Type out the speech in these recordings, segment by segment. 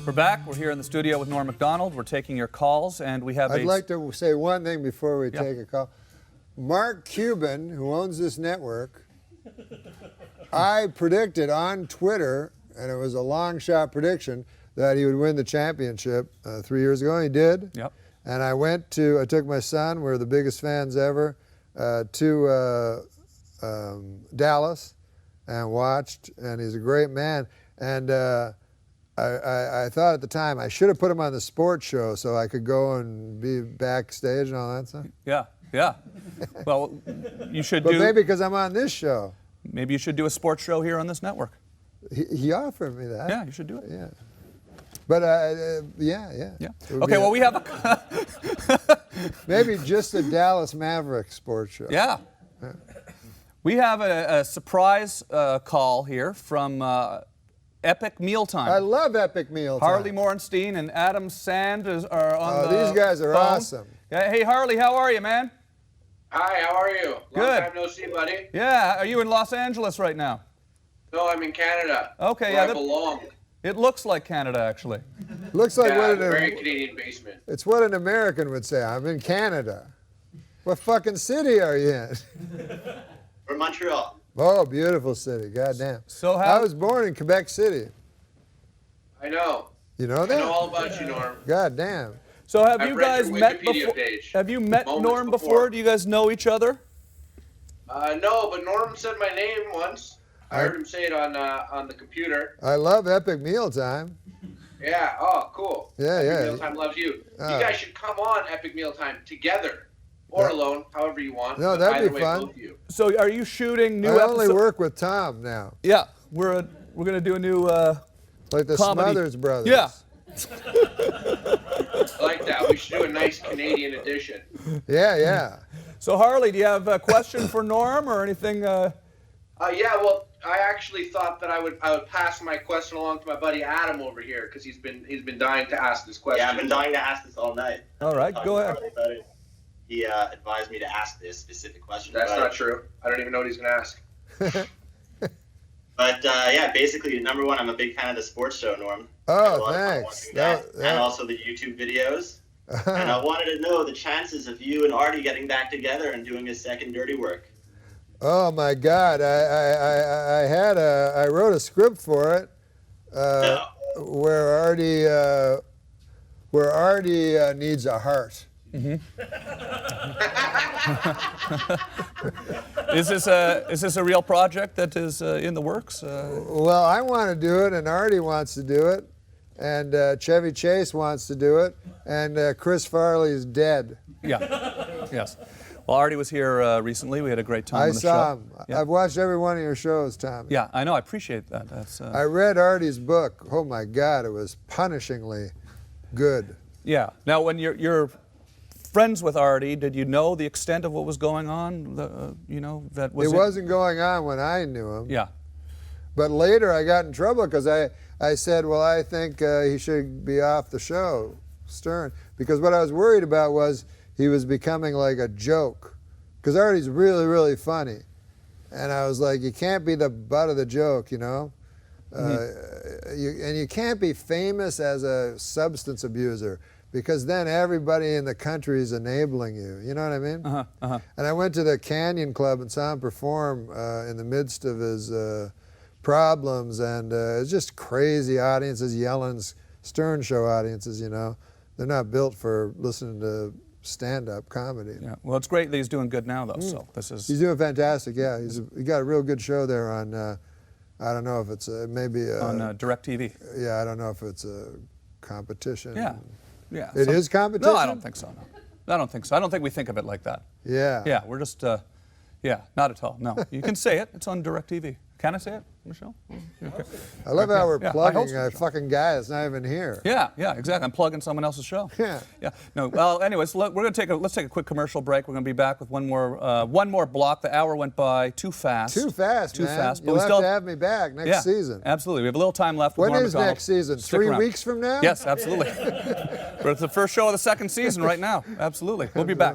We're back. We're here in the studio with Norm Macdonald. We're taking your calls, and we have I'd like to say one thing before we take a call. Mark Cuban, who owns this network, I predicted on Twitter, and it was a long shot prediction, that he would win the championship 3 years ago, and he did. Yep. And I took my son, we're the biggest fans ever, to Dallas and watched, and he's a great man. And I thought at the time I should have put him on the sports show so I could go and be backstage and all that stuff. Yeah, yeah. Well, you should But maybe because I'm on this show. Maybe you should do a sports show here on this network. He offered me that. Yeah, you should do it. Yeah. But yeah. Okay, well, we have a... maybe just a Dallas Mavericks sports show. Yeah. We have a surprise call here from Epic Mealtime. I love Epic Mealtime. Harley Morenstein and Adam Sand are on the these guys are phone. awesome. Hey, Harley, how are you, man? Hi, how are you? Good. Long time no see, buddy. Yeah, are you in Los Angeles right now? No, I'm in Canada. Okay, where yeah. I belong. It looks like Canada, actually. Looks like Yeah, very Canadian basement. It's what an American would say. I'm in Canada. What fucking city are you in? We're Montreal. Oh, beautiful city. Goddamn. So I was born in Quebec City. I know. You know that? I know all about you, Norm. Goddamn. So have I've you read guys your met Wikipedia before? page. Have you met Moments Norm before? before. Do you guys know each other? No, but Norm said my name once. I heard him say it on the computer. I love Epic Mealtime. Yeah. Oh, cool. Yeah, Epic yeah. Mealtime loves you. You Oh. guys should come on Epic Mealtime together or alone, however you want. No, but that'd either be way, fun. both of you. So are you shooting new I episodes? only work with Tom now. Yeah, we're gonna do a new Like the comedy. Smothers Brothers. Yeah. I like that. We should do a nice Canadian edition. Yeah. So Harley, do you have a question for Norm or anything? Yeah, well, I actually thought that I would pass my question along to my buddy Adam over here because he's been dying to ask this question. Yeah, I've been dying to ask this all night. All right, go ahead. He advised me to ask this specific question. That's not true. I don't even know what he's gonna ask. But yeah, basically, number one, I'm a big fan of the sports show, Norm. Oh, thanks. And also the YouTube videos. And I wanted to know the chances of you and Artie getting back together and doing a second Dirty Work. Oh my God! I wrote a script for it where Artie needs a heart. Is this a real project that is in the works? Well, I want to do it, and Artie wants to do it, and Chevy Chase wants to do it, and Chris Farley's dead. Yeah. Yes. Well, Artie was here recently. We had a great time on the show. I saw him. Yeah. I've watched every one of your shows, Tom. Yeah, I know. I appreciate that. That's. I read Artie's book. Oh my God, it was punishingly good. Yeah. Now, when you're friends with Artie, did you know the extent of what was going on? That was. It wasn't going on when I knew him. Yeah. But later I got in trouble because I said, well, I think he should be off the show, Stern. Because what I was worried about was he was becoming like a joke. Because Artie's really, really funny. And I was like, you can't be the butt of the joke, you know? And you can't be famous as a substance abuser because then everybody in the country is enabling you. You know what I mean? And I went to the Canyon Club and saw him perform in the midst of his problems, and it's just crazy audiences yelling, Stern Show audiences, you know. They're not built for listening to stand-up comedy. Yeah. Well, it's great that he's doing good now, though. So this is. He's doing fantastic. Yeah, he got a real good show there on. I don't know if it's maybe on DirecTV. Yeah, I don't know if it's a competition. Yeah. Yeah. It is competition? No, I don't think so. No. I don't think so. I don't think we think of it like that. Yeah. Yeah, we're just. Yeah, not at all. No, you can say it. It's on DirecTV. Can I say it, Michelle? Okay. I love how we're Yeah, plugging I a hope so. fucking guy that's not even here. Yeah, exactly. I'm plugging someone else's show. Yeah. Yeah. No. Well, anyways, we're gonna let's take a quick commercial break. We're gonna be back with one more block. The hour went by too fast. Too fast, Too man. fast. But You'll we have still to have me back next yeah, season. Absolutely. We have a little time left. With When Norm is Macdonald. next season? Stick 3 around. weeks from now? Yes, absolutely. But it's the first show of the second season right now. Absolutely. We'll be back.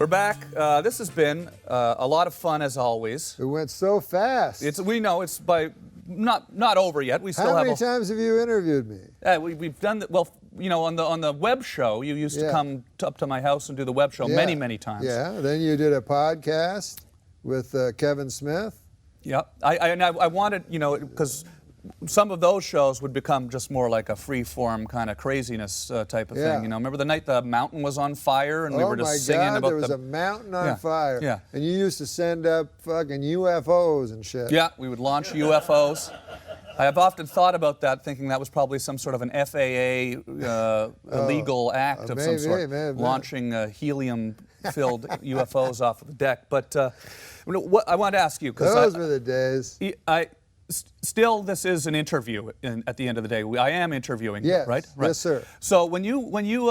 back. This has been a lot of fun as always. It went so fast. We know it's by not over yet. We still How have. many times have you interviewed me? We've done that. Well, you know, on the web show, you used to come up to my house and do the web show many times. Yeah. Then you did a podcast with Kevin Smith. Yeah. I wanted, you know, because some of those shows would become just more like a free-form kind of craziness type of thing. You know, remember the night the mountain was on fire and we were just singing about there was a mountain on fire. Yeah. And you used to send up fucking UFOs and shit. Yeah, we would launch UFOs. I have often thought about that, thinking that was probably some sort of an FAA illegal act of some sort, launching helium-filled UFOs off of the deck. But what I wanted to ask you, because those were the days. Still, this is an interview. At the end of the day, I am interviewing. Yes, right? Yes, sir. So when you when you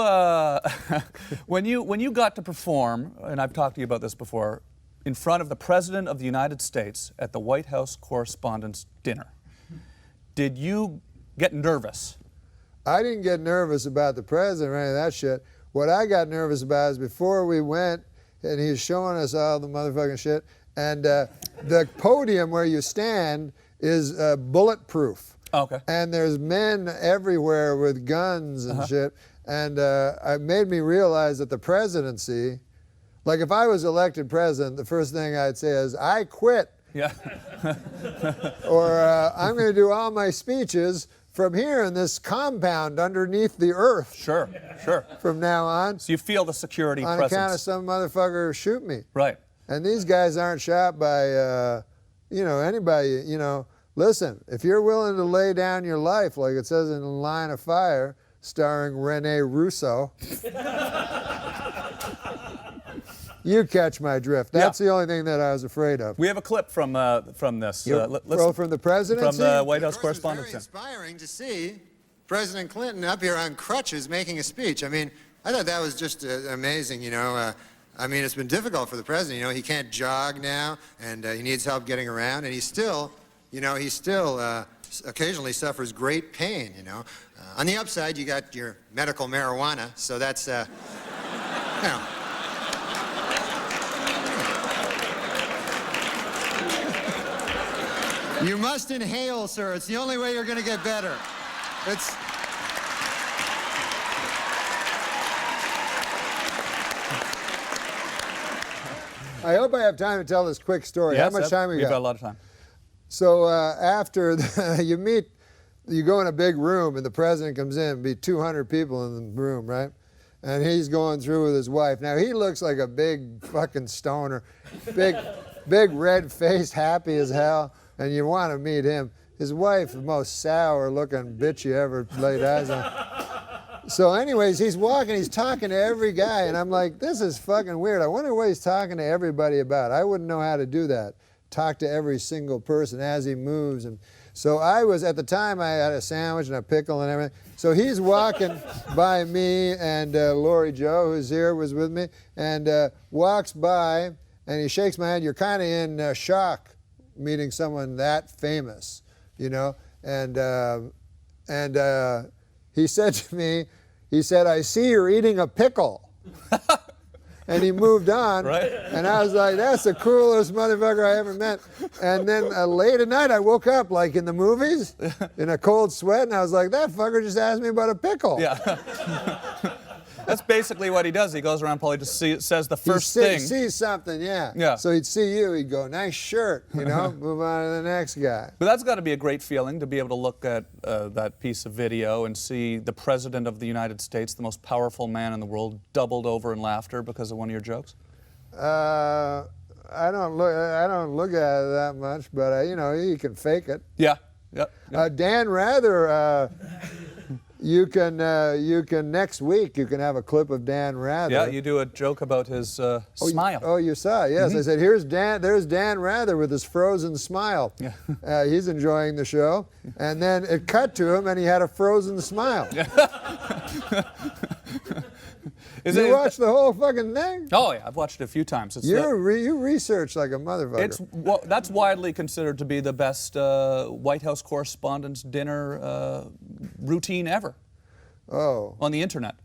got to perform, and I've talked to you about this before, in front of the President of the United States at the White House Correspondents' Dinner, did you get nervous? I didn't get nervous about the president or any of that shit. What I got nervous about is before we went, and he was showing us all the motherfucking shit, and the podium where you stand is bulletproof. Okay. And there's men everywhere with guns and shit. And it made me realize that the presidency, like if I was elected president, the first thing I'd say is, I quit. Yeah. Or I'm going to do all my speeches from here in this compound underneath the earth. Sure, sure. From now on. So you feel the security on presence. account of some motherfucker shoot me. Right. And these guys aren't shot by, you know, anybody. You know, listen, if you're willing to lay down your life, like it says in Line of Fire, starring Rene Russo, you catch my drift. That's the only thing that I was afraid of. We have a clip from this. From the presidency? From the White House Correspondents' Dinner. It's very inspiring to see President Clinton up here on crutches making a speech. I mean, I thought that was just amazing, you know. I mean, it's been difficult for the president. You know, he can't jog now, and he needs help getting around, and he still occasionally suffers great pain, you know. On the upside, you got your medical marijuana, so that's, you know. You must inhale, sir. It's the only way you're going to get better. It's... I hope I have time to tell this quick story. Yes, how much time we got? We've got a lot of time. So after you go in a big room and the president comes in, be 200 people in the room, right? And he's going through with his wife. Now he looks like a big fucking stoner, big red face, happy as hell, and you want to meet him. His wife, the most sour looking bitch you ever laid eyes on. So anyways, he's walking, he's talking to every guy, and I'm like, this is fucking weird. I wonder what he's talking to everybody about. I wouldn't know how to do that. Talk to every single person as he moves. And so at the time, I had a sandwich and a pickle and everything. So he's walking by me, and Lori Joe, who's here, was with me, and walks by, and he shakes my hand. You're kind of in shock meeting someone that famous, you know? And he said to me, he said, I see you're eating a pickle. And he moved on. Right. And I was like, that's the coolest motherfucker I ever met. And then late at night, I woke up like in the movies, in a cold sweat, and I was like, that fucker just asked me about a pickle. Yeah. That's basically what he does. He goes around, probably just says the first thing. He sees something, yeah. Yeah. So he'd see you, he'd go, nice shirt, you know, move on to the next guy. But that's got to be a great feeling to be able to look at that piece of video and see the President of the United States, the most powerful man in the world, doubled over in laughter because of one of your jokes. I don't look at it that much, but you know, you can fake it. Yeah. Yep. Dan Rather, you can next week you can have a clip of Dan Rather. Yeah, you do a joke about his smile. Oh, you saw it, yes. I said, there's Dan Rather with his frozen smile. Yeah. He's enjoying the show. And then it cut to him and he had a frozen smile. You watched the whole fucking thing? Oh yeah, I've watched it a few times. You research like a motherfucker. That's widely considered to be the best White House Correspondents' Dinner routine ever. Oh. On the internet.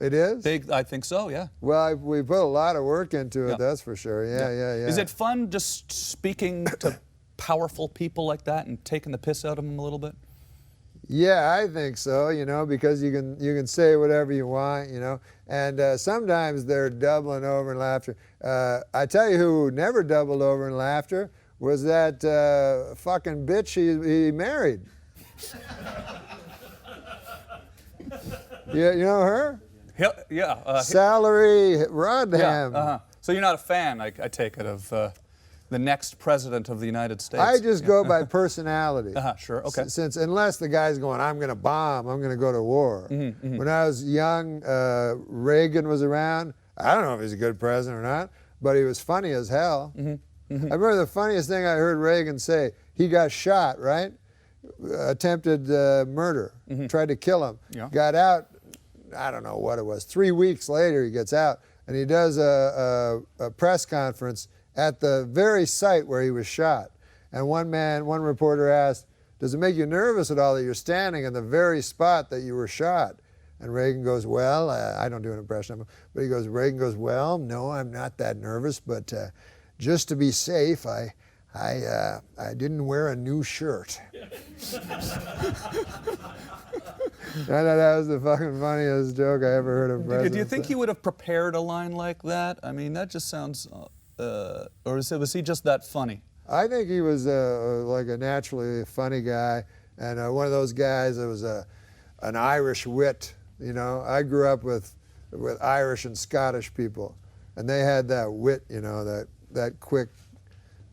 It is? I think so, yeah. Well, we put a lot of work into it, Yeah. that's for sure. Yeah. Is it fun just speaking to powerful people like that and taking the piss out of them a little bit? Yeah, I think so, you know, because you can say whatever you want, you know, and sometimes they're doubling over in laughter. I tell you who never doubled over in laughter was that fucking bitch he married. You know her? Yeah. Salary Rodham. Yeah, uh-huh. So you're not a fan, I take it, of the next president of the United States? I just go by personality. Sure, okay. Since unless the guy's going, I'm going to bomb, I'm going to go to war. When I was young, Reagan was around. I don't know if he's a good president or not, but he was funny as hell. I remember the funniest thing I heard Reagan say. He got shot, right? Attempted murder. Tried to kill him. Yeah. Got out. I don't know what it was. 3 weeks later, he gets out and he does a press conference at the very site where he was shot. And one reporter asked, does it make you nervous at all that you're standing in the very spot that you were shot? And Reagan goes, well, I don't do an impression of him, but Reagan goes, well, no, I'm not that nervous, but just to be safe, I didn't wear a new shirt. I thought that was the fucking funniest joke I ever heard of president. Do you think he would have prepared a line like that? I mean, that just sounds... or was he just that funny? I think he was like a naturally funny guy, and one of those guys that was an Irish wit. You know, I grew up with Irish and Scottish people, and they had that wit. You know, that quick,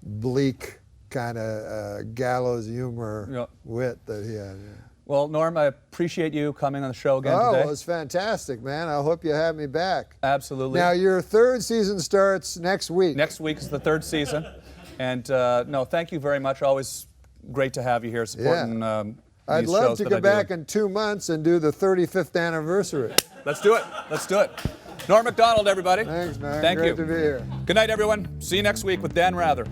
bleak kind of gallows humor wit that he had. Yeah. Well, Norm, I appreciate you coming on the show again today. Oh, it was fantastic, man. I hope you have me back. Absolutely. Now, your third season starts next week. Next week is the third season. And no, thank you very much. Always great to have you here supporting I'd these love shows to that come I do. back in 2 months and do the 35th anniversary. Let's do it. Let's do it. Norm Macdonald, everybody. Thanks, man. Thank Great you. to be here. Good night, everyone. See you next week with Dan Rather.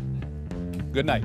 Good night.